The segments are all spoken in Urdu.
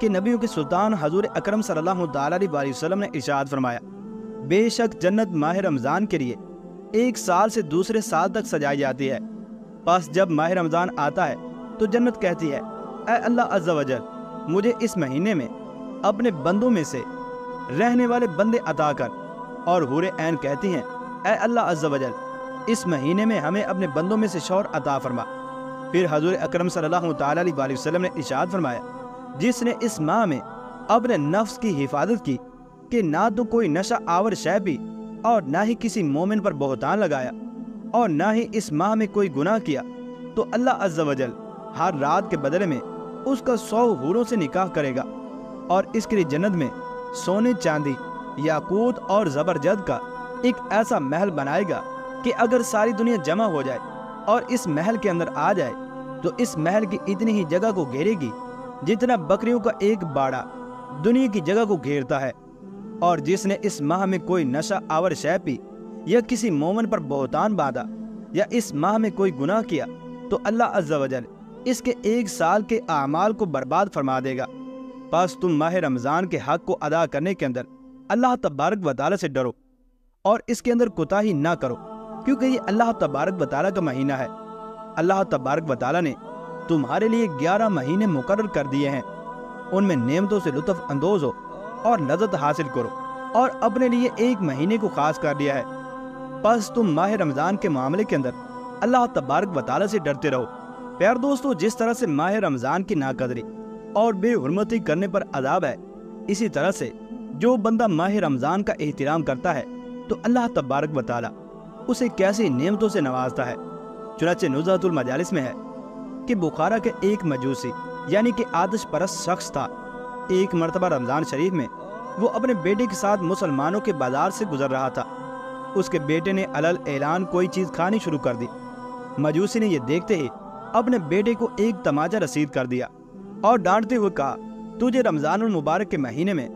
کہ نبیوں کے سلطان حضور اکرم صلی اللہ علیہ وسلم نے ارشاد فرمایا، بے شک جنت ماہ رمضان کے لیے 1 سال سے دوسرے سال تک سجائی جاتی ہے۔ پس جب ماہ رمضان آتا ہے تو جنت کہتی ہے، اے اللہ عز و جل، مجھے اس مہینے میں اپنے بندوں میں سے رہنے والے بندے عطا کر، اور حور عین کہتی ہیں، اے اللہ عز و جل، اس مہینے میں ہمیں اپنے بندوں میں سے شوہر عطا فرما۔ پھر حضور اکرم صلی اللہ علیہ وسلم نے ارشاد فرمایا، جس نے اس ماہ میں اپنے نفس کی حفاظت کی کہ نہ تو کوئی نشہ آور شے پی اور نہ ہی کسی مومن پر بہتان لگایا اور نہ ہی اس ماہ میں کوئی گناہ کیا، تو اللہ عز و جل ہر رات کے بدلے میں اس کا 100 حوروں سے نکاح کرے گا، اور اس کے لیے جنت میں سونے چاندی یاقوت اور زبرجد کا ایک ایسا محل بنائے گا کہ اگر ساری دنیا جمع ہو جائے اور اس محل کے اندر آ جائے تو اس محل کی اتنی ہی جگہ کو گھیرے گی جتنا بکریوں کا ایک باڑا دنیا کی جگہ کو گھیرتا ہے۔ اور جس نے اس ماہ میں کوئی نشہ آور شے پی یا کسی مومن پر بہتان باندھا یا اس ماہ میں کوئی گناہ کیا، تو اللہ عز و جل اس کے 1 سال کے اعمال کو برباد فرما دے گا۔ پس تم ماہ رمضان کے حق کو ادا کرنے کے اندر اللہ تبارک و تعالیٰ سے ڈرو اور اس کے اندر کوتاہی نہ کرو، کیونکہ یہ اللہ تبارک و تعالیٰ کا مہینہ ہے۔ اللہ تبارک و تعالیٰ نے تمہارے لیے 11 مہینے مقرر کر دیے ہیں، ان میں نعمتوں سے لطف اندوز ہو اور لذت حاصل کرو، اور اپنے لیے 1 مہینے کو خاص کر دیا ہے۔ پس تم ماہ رمضان کے معاملے کے اندر اللہ تبارک و تعالیٰ سے ڈرتے رہو۔ پیار دوستو، جس طرح سے ماہ رمضان کی ناقدری اور بے حرمتی کرنے پر عذاب ہے، اسی طرح سے جو بندہ ماہ رمضان کا احترام کرتا ہے تو اللہ تبارک و تعالیٰ اسے کیسی نعمتوں سے نوازتا ہے۔ چنانچہ نزہۃ المجالس میں ہے کہ بخارا کے ایک مجوسی یعنی کہ آتش پرست شخص تھا۔ ایک مرتبہ رمضان شریف میں وہ اپنے بیٹے کے ساتھ مسلمانوں کے بازار سے گزر رہا تھا۔ اس کے بیٹے نے علل اعلان کوئی چیز کھانی شروع کر دی۔ مجوسی نے یہ دیکھتے ہی اپنے بیٹے کو ایک تماچا رسید کر دیا اور ڈانٹتے ہوئے کہا، تجھے رمضان المبارک کے مہینے میں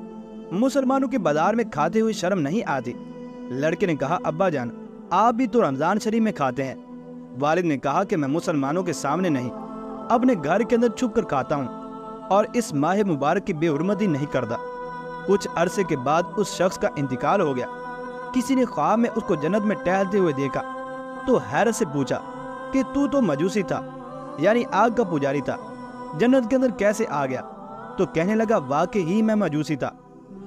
مسلمانوں کے بازار میں کھاتے ہوئے شرم نہیں آتی؟ لڑکے نے کہا، ابا جان، آپ بھی تو رمضان شریف میں کھاتے ہیں۔ والد نے کہا کہ میں مسلمانوں کے سامنے نہیں، اپنے گھر کے اندر چھپ کر کھاتا ہوں اور اس ماہ مبارک کی بے حرمتی نہیں کرتا۔ کچھ عرصے کے بعد اس شخص کا انتقال ہو گیا۔ کسی نے خواب میں اس کو جنت میں ٹہلتے ہوئے دیکھا تو حیرت سے پوچھا کہ تو مجوسی تھا، یعنی آگ کا پجاری تھا، جنت کے اندر کیسے آ گیا؟ تو کہنے لگا، واقعی ہی میں مجوسی تھا،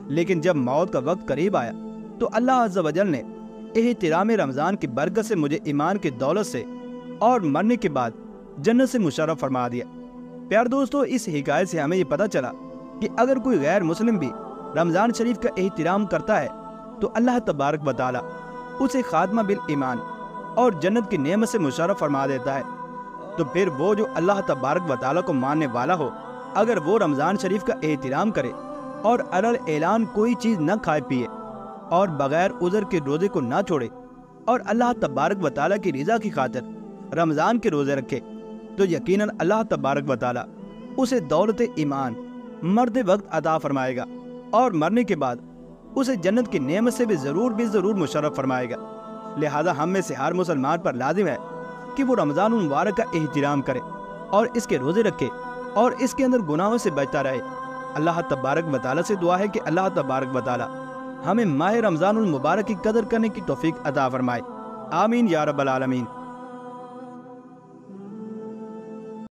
لیکن جب موت کا وقت قریب آیا تو اللہ عز و جل نے احترام رمضان کی برکت سے مجھے ایمان کی دولت سے اور مرنے کے بعد جنت سے مشرف فرما دیا۔ پیار دوستو، اس حکایت سے ہمیں یہ پتہ چلا کہ اگر کوئی غیر مسلم بھی رمضان شریف کا احترام کرتا ہے تو اللہ تبارک و تعالیٰ اسے خاتمہ بالایمان اور جنت کی نعمت سے مشرف فرما دیتا ہے۔ تو پھر وہ جو اللہ تبارک و تعالیٰ کو ماننے والا ہو، اگر وہ رمضان شریف کا احترام کرے اور علل اعلان کوئی چیز نہ کھائے پیے اور بغیر عذر کے روزے کو نہ چھوڑے اور اللہ تبارک و تعالیٰ کی رضا کی خاطر رمضان کے روزے رکھے، تو یقیناً اللہ تبارک و تعالیٰ اسے دولت ایمان مرتے وقت عطا فرمائے گا اور مرنے کے بعد اسے جنت کی نعمت سے بھی ضرور مشرف فرمائے گا۔ لہذا ہم میں سے ہر مسلمان پر لازم ہے کہ وہ رمضان المبارک کا احترام کرے اور اس کے روزے رکھے اور اس کے اندر گناہوں سے بچتا رہے۔ اللہ تبارک و تعالیٰ سے دعا ہے کہ اللہ تبارک و تعالیٰ ہمیں ماہ رمضان المبارک کی قدر کرنے کی توفیق عطا فرمائے۔ آمین یا رب العالمین۔